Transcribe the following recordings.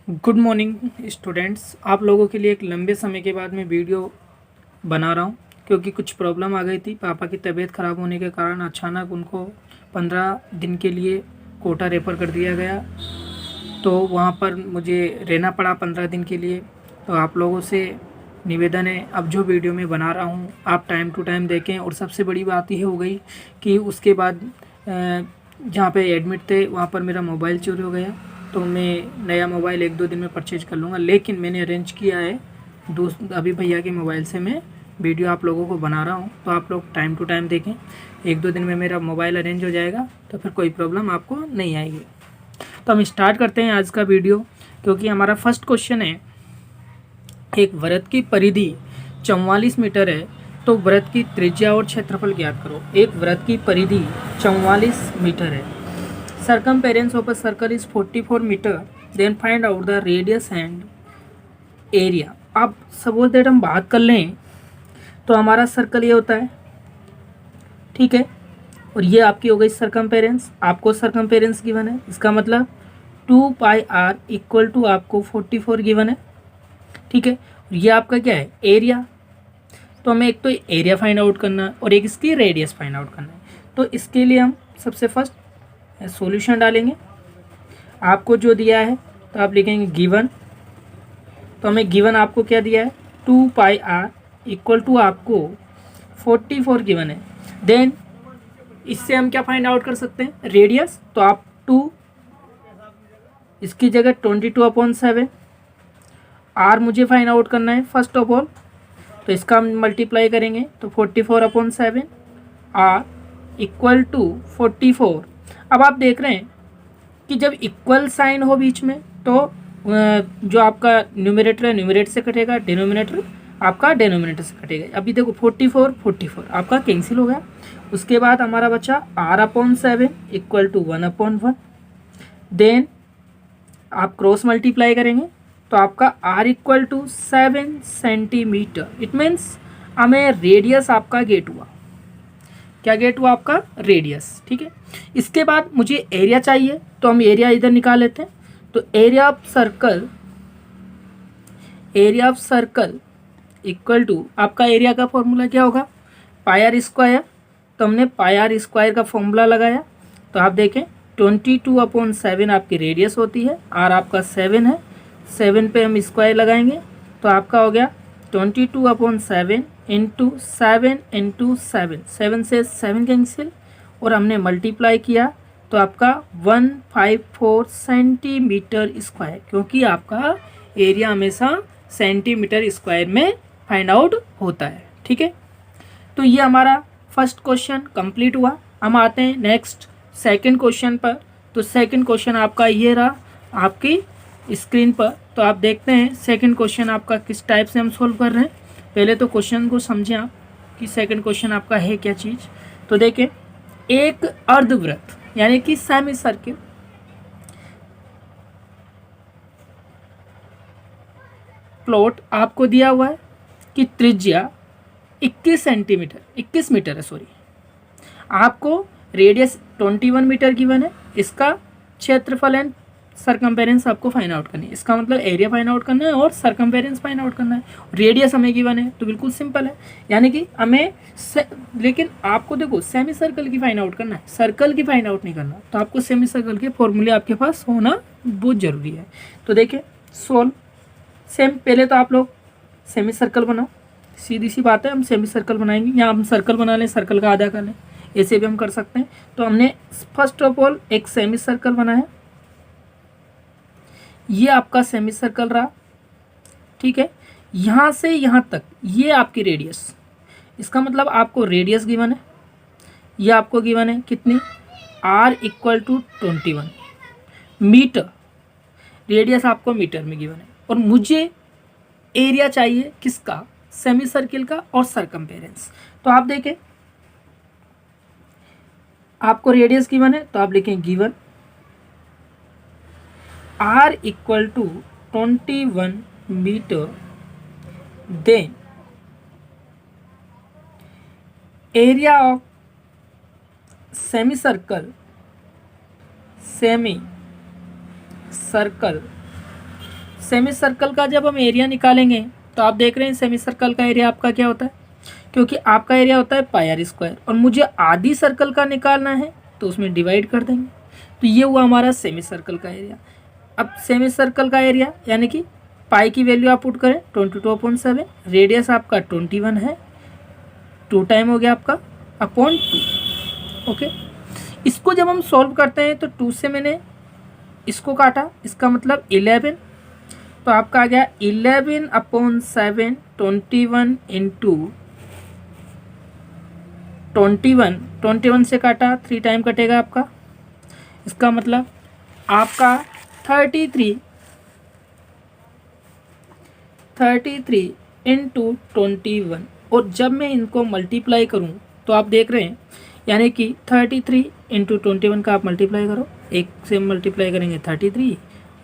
Good morning students. आप लोगों के लिए एक लंबे समय के बाद मैं वीडियो बना रहा हूं क्योंकि कुछ प्रॉब्लम आ गई थी। पापा की तबीयत ख़राब होने के कारण अचानक उनको 15 दिन के लिए कोटा रेफ़र कर दिया गया, तो वहां पर मुझे रहना पड़ा 15 दिन के लिए। तो आप लोगों से निवेदन है, अब जो वीडियो मैं बना रहा हूं आप टाइम टू टाइम देखें। और सबसे बड़ी बात यह हो गई कि उसके बाद जहाँ पे एडमिट थे वहाँ पर मेरा मोबाइल चोरी हो गया, तो मैं नया मोबाइल 1-2 दिन में परचेज कर लूँगा। लेकिन मैंने अरेंज किया है दोस्त अभी भैया के मोबाइल से मैं वीडियो आप लोगों को बना रहा हूँ, तो आप लोग टाइम टू टाइम देखें। 1-2 दिन में मेरा मोबाइल अरेंज हो जाएगा तो फिर कोई प्रॉब्लम आपको नहीं आएगी। तो हम स्टार्ट करते हैं आज का वीडियो, क्योंकि हमारा फर्स्ट क्वेश्चन है, एक वृत्त की परिधि 44 मीटर है, तो वृत्त की त्रिज्या और क्षेत्रफल ज्ञात करो। एक वृत्त की परिधि 44 मीटर है। Circumference of a circle is 44 metre, then find out the radius and area। अब सपोज दैट हम बात कर लें तो हमारा सर्कल ये होता है, ठीक है, और ये आपकी हो गई सर्कमपेरेंस। आपको सर्कमपेरेंस गिवन है, इसका मतलब 2πr इक्वल टू आपको 44 गिवन है, ठीक है। और ये आपका क्या है, एरिया। तो हमें एक तो एरिया फाइंड आउट करना है और एक इसकी रेडियस फाइंड आउट करना है। तो इसके लिए हम सबसे फर्स्ट सॉल्यूशन डालेंगे। आपको जो दिया है तो आप लिखेंगे गिवन। तो हमें गिवन आपको क्या दिया है, 2πr इक्वल टू आपको 44 गिवन है। देन इससे हम क्या फाइंड आउट कर सकते हैं, रेडियस। तो आप 2, इसकी जगह 22/7। आर मुझे फाइंड आउट करना है फर्स्ट ऑफ ऑल, तो इसका हम मल्टीप्लाई करेंगे तो 44/7 आर इक्वल टू 44। अब आप देख रहे हैं कि जब इक्वल साइन हो बीच में तो जो आपका न्यूमरेटर है न्यूमरेटर से कटेगा, डिनोमिनेटर आपका डिनोमिनेटर से कटेगा। अभी देखो 44 आपका कैंसिल हो गया। उसके बाद हमारा बचा r/7 इक्वल टू 1/1। देन आप क्रॉस मल्टीप्लाई करेंगे तो आपका r equal to 7 centimetre. It means हमें रेडियस आपका गेट हुआ। क्या गेट हुआ आपका, रेडियस, ठीक है। इसके बाद मुझे एरिया चाहिए, तो हम एरिया इधर निकाल लेते हैं। तो area of circle equal to आपका एरिया का फॉर्मूला क्या होगा, πr²। तो हमने πr² का फॉर्मूला लगाया, तो आप देखें 22/7 आपकी रेडियस होती है, r आपका 7 है, 7 पे हम स्क्वायर लगाएंगे तो आपका हो गया 22/7 इंटू 7 इंटू 7 से 7 कैंसिल, और हमने मल्टीप्लाई किया तो आपका 154 सेंटीमीटर स्क्वायर, क्योंकि आपका एरिया हमेशा सेंटीमीटर स्क्वायर में फाइंड आउट होता है, ठीक है। तो ये हमारा फर्स्ट क्वेश्चन कंप्लीट हुआ। हम आते हैं नेक्स्ट सेकंड क्वेश्चन पर। तो सेकंड क्वेश्चन आपका ये रहा आपकी स्क्रीन पर। तो आप देखते हैं सेकंड क्वेश्चन आपका किस टाइप से हम सोल्व कर रहे हैं। पहले तो क्वेश्चन को समझें आप कि सेकंड क्वेश्चन आपका है क्या चीज़। तो देखें, एक अर्धवृत्त यानी कि सेमी सर्किल प्लॉट आपको दिया हुआ है कि त्रिज्या 21 मीटर है, सॉरी। आपको रेडियस 21 मीटर गिवन है, इसका क्षेत्रफल एंड सर्कम्पेरेंस आपको फाइंड आउट करनी है। इसका मतलब एरिया फाइंड आउट करना है और सर्कम्पेरेंस फाइंड आउट करना है। रेडियस हमें गिवन है, तो बिल्कुल सिंपल है, यानी कि हमें लेकिन आपको देखो सेमी सर्कल की फाइंड आउट करना है, सर्कल की फाइंड आउट नहीं करना। तो आपको सेमी सर्कल के फॉर्मूले आपके पास होना बहुत ज़रूरी है। तो देखिए सोल्व सेम, पहले तो आप लोग सेमी सर्कल बनाओ, सीधी सी बात है, हम सेमी सर्कल बनाएंगे। या हम सर्कल बना लें, सर्कल का आधा कर लें, ऐसे भी हम कर सकते हैं। तो हमने फर्स्ट ऑफ ऑल एक सेमी सर्कल बनाया, ये आपका सेमी सर्कल रहा, ठीक है। यहाँ से यहाँ तक ये आपकी रेडियस, इसका मतलब आपको रेडियस गिवन है, ये आपको गिवन है कितनी, r equal to 21 metre. Radius आपको मीटर में गिवन है, और मुझे एरिया चाहिए किसका, सेमी सर्किल का और सर्कम्पेरेंस। तो आप देखें आपको रेडियस गिवन है, तो आप लिखें given r equal to 21 metre. Then area of semi circle semi circle का जब हम एरिया निकालेंगे तो आप देख रहे हैं सेमी सर्कल का एरिया आपका क्या होता है, क्योंकि आपका एरिया होता है पाई आर स्क्वायर और मुझे आधी सर्कल का निकालना है तो उसमें डिवाइड कर देंगे। तो ये हुआ हमारा सेमी सर्कल का एरिया। अब सेमी सर्कल का एरिया यानी कि पाई की वैल्यू आप पुट करें 22/7, रेडियस आपका 21 है, 2 टाइम हो गया आपका अपॉन 2। ओके, इसको जब हम सॉल्व करते हैं तो 2 से मैंने इसको काटा, इसका मतलब 11, तो आपका आ गया 11/7, 21 इंटू 21 से काटा 3 टाइम कटेगा आपका, इसका मतलब आपका 33 इंटू 21। और जब मैं इनको मल्टीप्लाई करूं तो आप देख रहे हैं यानी कि 33 इंटू 21 का आप मल्टीप्लाई करो, एक से मल्टीप्लाई करेंगे 33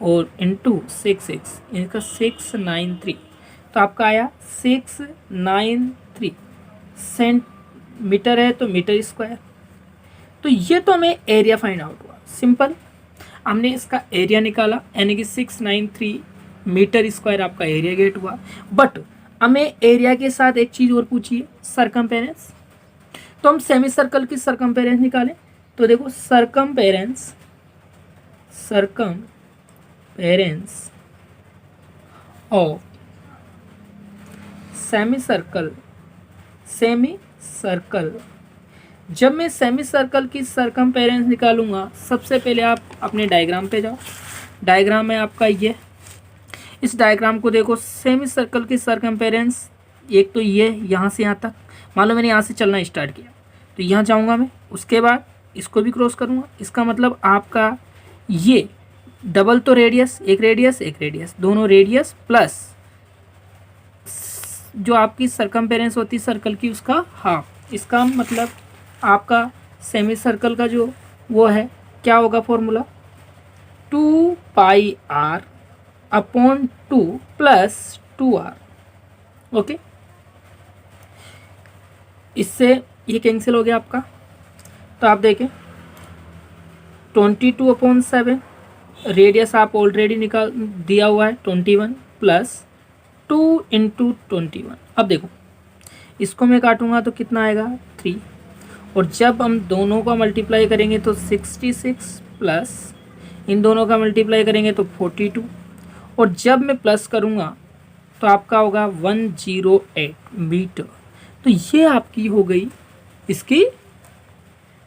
और इंटू 6 इनका 693, तो आपका आया 693 सेंटीमीटर है तो मीटर स्क्वायर। तो ये तो हमें एरिया फाइंड आउट हुआ, सिंपल। हमने इसका एरिया निकाला यानी कि 693 मीटर स्क्वायर आपका एरिया गेट हुआ। बट हमें एरिया के साथ एक चीज़ और पूछिए, सरकमपेरेंस। तो हम सेमी सर्कल की सरकमपेरेंस निकालें तो देखो सरकमपेरेंस ऑफ सेमी सर्कल। जब मैं सेमी सर्कल की सरकमपेरेंस निकालूंगा, सबसे पहले आप अपने डायग्राम पे जाओ। डायग्राम में आपका ये, इस डायग्राम को देखो, सेमी सर्कल की सरकमपेरेंस एक तो ये यहाँ से यहाँ तक, मान लो मैंने यहाँ से चलना स्टार्ट किया तो यहाँ जाऊँगा मैं, उसके बाद इसको भी क्रॉस करूँगा, इसका मतलब आपका ये डबल तो रेडियस, एक रेडियस, दोनों रेडियस प्लस जो आपकी सरकमपेरेंस होती है सर्कल की उसका हाफ। इसका मतलब आपका सेमी सर्कल का जो वो है क्या होगा फॉर्मूला, 2 पाई r upon 2 plus 2r। Okay, इससे ये कैंसिल हो गया आपका। तो आप देखें 22/7, रेडियस आप ऑलरेडी निकाल दिया हुआ है 21 प्लस 2 इंटू 21। अब देखो इसको मैं काटूंगा तो कितना आएगा 3, और जब हम दोनों का मल्टीप्लाई करेंगे तो 66 प्लस इन दोनों का मल्टीप्लाई करेंगे तो 42, और जब मैं प्लस करूँगा तो आपका होगा 108 मीटर। तो ये आपकी हो गई इसकी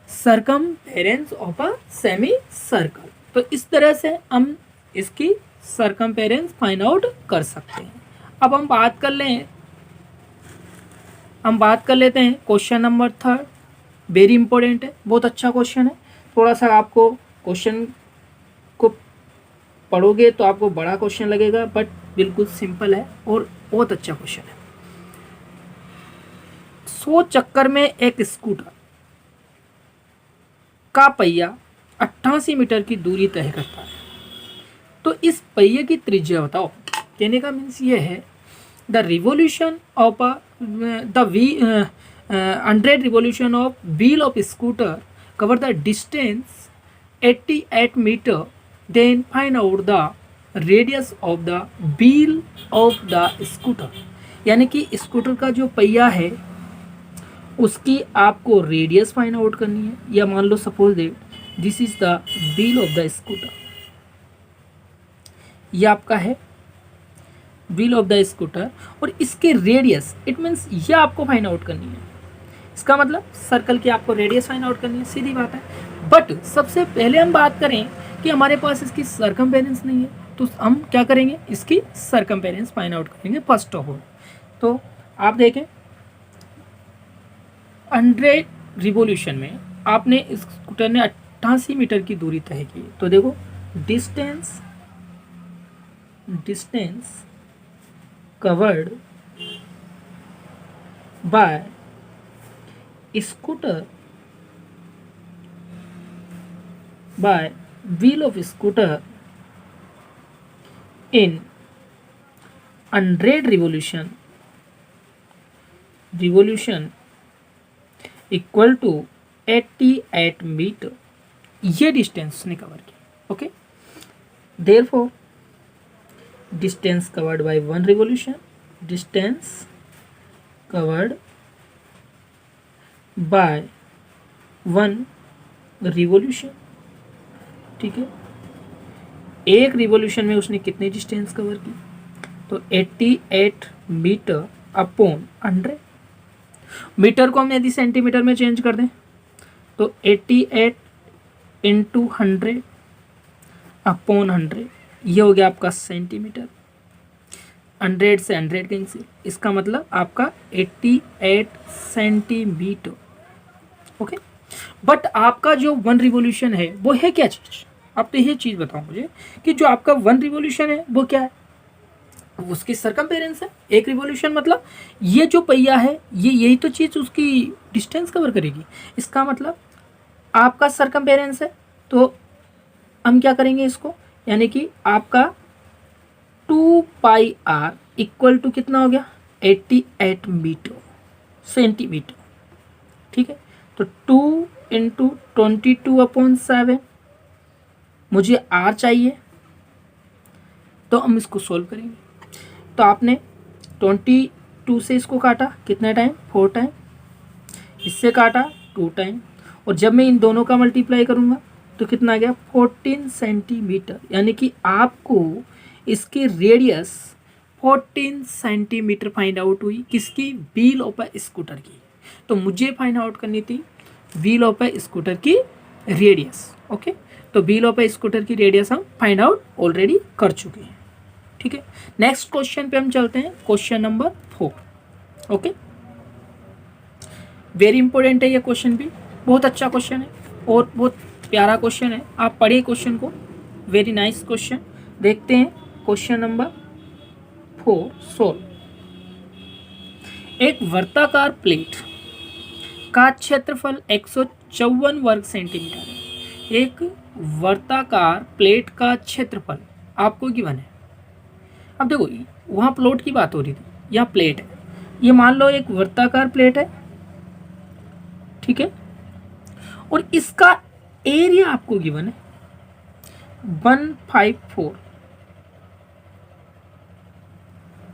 सरकमपेरेंस ऑफ अ सेमी सर्कल। तो इस तरह से हम इसकी सरकमपेरेंस फाइंड आउट कर सकते हैं। अब हम बात कर लेते हैं क्वेश्चन नंबर 3। वेरी इंपॉर्टेंट है, बहुत अच्छा क्वेश्चन है। थोड़ा सा आपको क्वेश्चन को पढ़ोगे तो आपको बड़ा क्वेश्चन लगेगा, बट बिल्कुल सिंपल है और बहुत अच्छा क्वेश्चन है। 100 चक्कर में एक स्कूटर का पहिया 88 मीटर की दूरी तय करता है, तो इस पहिए की त्रिज्या बताओ। कहने का मीन्स ये है the revolution of the 100 revolution of wheel of scooter cover the distance 88 metre, then find out the radius of the wheel of the scooter. यानी कि स्कूटर का जो पहिया है उसकी आपको रेडियस फाइंड आउट करनी है, या मान लो suppose that this is the wheel of the scooter, ये आपका है व्हील ऑफ द स्कूटर, और इसके रेडियस इट मीन्स ये आपको फाइंड आउट करनी है। इसका मतलब सर्कल की आपको रेडियस फाइंड आउट करनी है, सीधी बात है। बट सबसे पहले हम बात करें कि हमारे पास इसकी सरकमपेरेंस नहीं है, तो हम क्या करेंगे, इसकी सरकमपेरेंस फाइंड आउट करेंगे फर्स्ट ऑफ ऑल। तो आप देखें 100 रिवोल्यूशन में आपने इस स्कूटर ने 88 मीटर की दूरी तय की, तो देखो distance covered by scooter by wheel of scooter in 100 revolution equal to 88 metre, ये डिस्टेंस ने कवर किया। Okay, therefore distance covered by 1 revolution, distance covered by 1 revolution. ठीक है, एक रिवोल्यूशन में उसने कितनी डिस्टेंस कवर की, तो 88 मीटर अपॉन 100। मीटर को हम यदि सेंटीमीटर में चेंज कर दें तो 88 इंटू 100 अपॉन 100, ये हो गया आपका सेंटीमीटर। 100 से 100 कैंसिल, इसका मतलब आपका 88 सेंटीमीटर। ओके, बट आपका जो 1 रिवोल्यूशन है वो है क्या चीज़, आप तो ये चीज़ बताओ मुझे कि जो आपका 1 रिवोल्यूशन है वो क्या है, उसकी सरकमफेरेंस है। एक रिवोल्यूशन मतलब ये जो पहिया है ये यही तो चीज़ उसकी डिस्टेंस कवर करेगी, इसका मतलब आपका सरकमफेरेंस है। तो हम क्या करेंगे इसको, यानी कि आपका 2πr इक्वल टू कितना हो गया, 88 मीटर सेंटीमीटर। ठीक है, तो 2 इंटू 22/7, मुझे r चाहिए तो हम इसको सोल्व करेंगे। तो आपने 22 से इसको काटा कितने टाइम, 4 टाइम, इससे काटा 2 टाइम, और जब मैं इन दोनों का मल्टीप्लाई करूँगा तो कितना आ गया, 14 सेंटीमीटर। यानी कि आपको इसकी रेडियस 14 सेंटीमीटर फाइंड आउट हुई, किसकी, व्हील ऑफ अ स्कूटर की। तो मुझे फाइंड आउट करनी थी व्हील ऑफ अ स्कूटर की रेडियस। ओके, तो व्हील ऑफ अ स्कूटर की रेडियस हम फाइंड आउट ऑलरेडी कर चुके हैं। ठीक है, नेक्स्ट क्वेश्चन पे हम चलते हैं, question number 4। Okay, very important है ये क्वेश्चन भी, बहुत अच्छा क्वेश्चन है और बहुत प्यारा क्वेश्चन है, आप पढ़िए क्वेश्चन को, वेरी नाइस क्वेश्चन। देखते हैं क्वेश्चन नंबर 4 सोल्व। एक वर्ताकार प्लेट का क्षेत्रफल 154 वर्ग सेंटीमीटर है। एक वर्ताकार प्लेट का क्षेत्रफल आपको गिवन है। अब देखो, वहाँ प्लॉट की बात हो रही थी, यहाँ प्लेट है, ये मान लो एक वर्ताकार प्लेट है। ठीक है, और इसका एरिया आपको गिवन है 154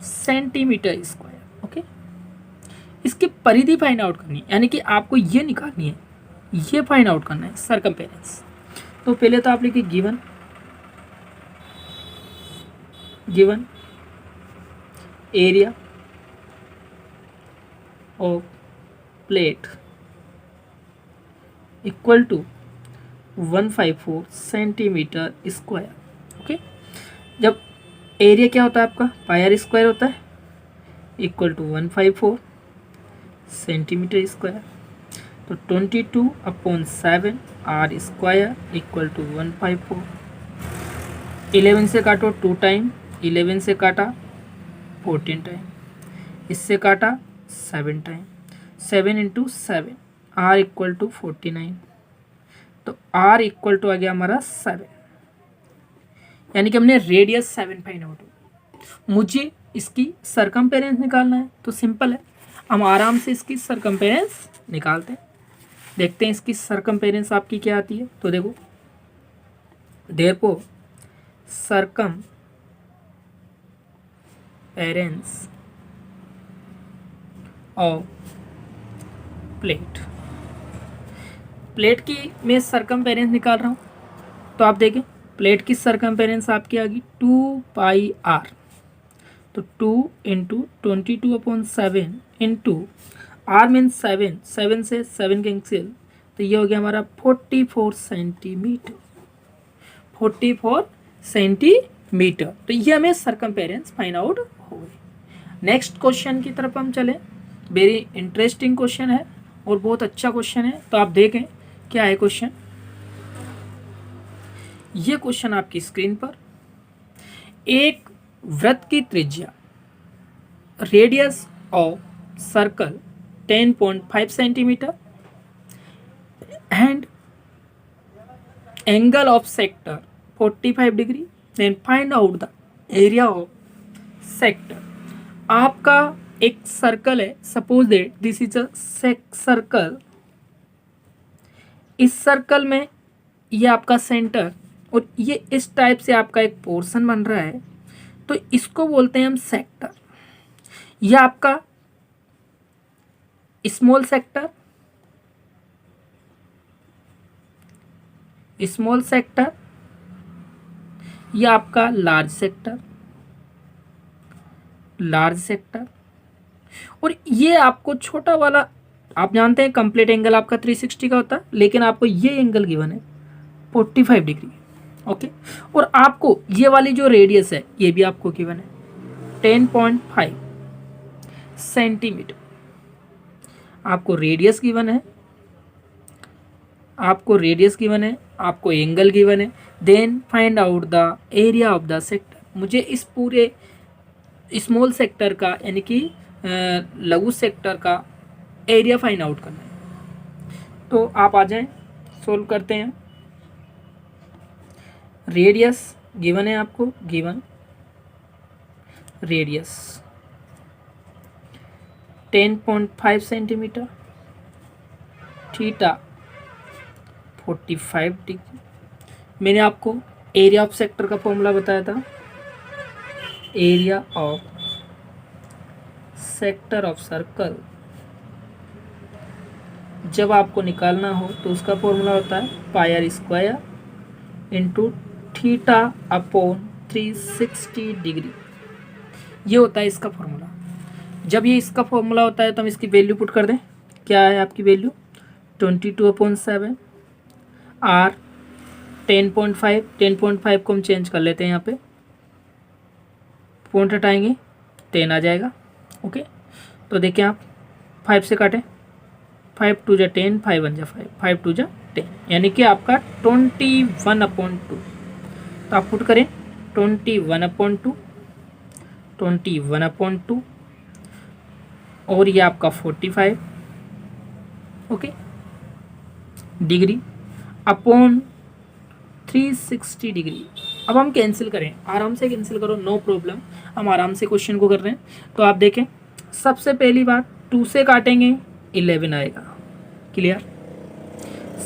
सेंटीमीटर स्क्वायर। ओके, इसकी परिधि फाइंड आउट करनी है, यानी कि आपको ये निकालनी है, ये फाइंड आउट करना है सरकमफेरेंस। तो पहले तो आप लिखिए given area of plate equal to 154 centimetre square. Okay, जब एरिया क्या होता है आपका, पाई स्क्वायर होता है, इक्वल टू 154 सेंटीमीटर स्क्वायर। तो 22/7 आर स्क्वायर इक्वल टू 154। 11 से काटो 2 टाइम, 11 से काटा 14 टाइम, इससे काटा 7 time, 7 into 7, R equal to 49। तो आर इक्वल टू आ गया हमारा 7, यानी कि हमने रेडियस 7 फाइंड आउट हो। मुझे इसकी सरकमफेरेंस निकालना है, तो सिंपल है, हम आराम से इसकी सरकमफेरेंस निकालते हैं। देखते हैं इसकी सरकमफेरेंस आपकी क्या आती है। तो देखो, सरकमफेरेंस ऑफ प्लेट की मैं सरकमफेरेंस निकाल रहा हूँ। तो आप देखें, प्लेट की सरकमफेरेंस आपकी आ गई 2πr। तो 2 इंटू 22/7 इंटू आर मीन्स 7, 7 से 7 कैंसिल, तो ये हो गया हमारा 44 सेंटीमीटर। 44 सेंटीमीटर, तो ये हमें सरकमफेरेंस फाइंड आउट हो गई। नेक्स्ट क्वेश्चन की तरफ हम चलें, वेरी इंटरेस्टिंग क्वेश्चन है और बहुत अच्छा क्वेश्चन है। तो आप देखें क्या है क्वेश्चन। ये क्वेश्चन आपकी स्क्रीन पर, एक वृत्त की त्रिज्या radius of circle 10.5 centimetre and angle of sector 45 degree, then find out the area of sector. आपका एक सर्कल है, suppose that this is a circle. इस सर्कल में ये आपका सेंटर और ये इस टाइप से आपका एक पोर्शन बन रहा है। तो इसको बोलते हैं हम सेक्टर। यह आपका स्मॉल सेक्टर, स्मॉल सेक्टर, यह आपका लार्ज सेक्टर, लार्ज सेक्टर, और ये आपको छोटा वाला, आप जानते हैं कंप्लीट एंगल आपका 360 का होता है, लेकिन आपको ये एंगल गिवन है 45 डिग्री। ओके, और आपको ये वाली जो रेडियस है ये भी आपको गिवन है 10.5 सेंटीमीटर। आपको रेडियस गिवन है, आपको रेडियस गिवन है, आपको एंगल गिवन है। Then find out the area of the sector. मुझे इस पूरे स्मॉल सेक्टर का यानी कि लघु सेक्टर का एरिया फाइंड आउट करना है। तो आप आ जाएं, सोल्व करते हैं। रेडियस गिवन है आपको, given radius 10.5 centimetre, theta 45 degree. मैंने आपको एरिया ऑफ सेक्टर का फॉर्मूला बताया था, area of sector of circle जब आपको निकालना हो तो उसका फॉर्मूला होता है pi R square into theta upon 360 degree. ये होता है इसका फॉर्मूला। जब ये इसका फॉर्मूला होता है तो हम इसकी वैल्यू पुट कर दें। क्या है आपकी वैल्यू 22/7, आर 10.5, 10.5 को हम चेंज कर लेते हैं, यहाँ पे पॉइंट हटाएंगे 10 आ जाएगा। ओके, तो देखिए आप 5 से काटें, 5 2 जा 10, 5 1 जा 5, 5 2 जा 10, यानी कि आपका 21/2। तो आप पुट करें 21/2, 21/2, और ये आपका 45 ओके डिग्री अपॉन 360 डिग्री। अब हम कैंसिल करें, आराम से कैंसिल करो, नो प्रॉब्लम। हम आराम से क्वेश्चन को कर रहे हैं। तो आप देखें, सबसे पहली बात 2 से काटेंगे 11 आएगा, क्लियर।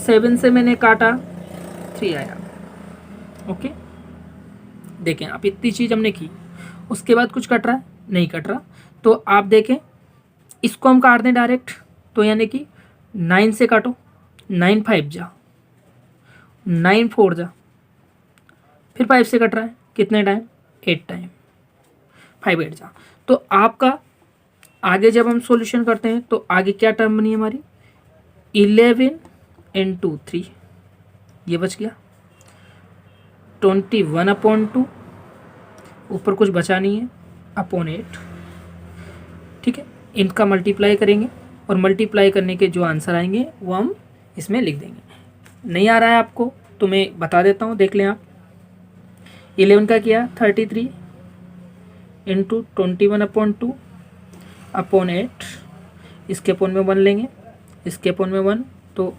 7 से मैंने काटा 3 आया। ओके, देखें आप इतनी चीज़ हमने की, उसके बाद कुछ कट रहा है, नहीं कट रहा। तो आप देखें इसको हम काट दें डायरेक्ट, तो यानी कि 9 से काटो, 9 5 जा, 9 4 जा, फिर 5 से कट रहा है, कितने टाइम 8 टाइम, 5 8 जा। तो आपका आगे जब हम सॉल्यूशन करते हैं तो आगे क्या टर्म बनी हमारी 11 × 3, ये बच गया 21/2, ऊपर कुछ बचा नहीं है, अपॉन 8। ठीक है, इनका मल्टीप्लाई करेंगे और मल्टीप्लाई करने के जो आंसर आएंगे वो हम इसमें लिख देंगे। नहीं आ रहा है आपको तो मैं बता देता हूँ, देख लें आप। 11 का किया 33 × 21/2 अपॉन 8, इसके अपॉन में 1 लेंगे, इसके अपॉन में 1, तो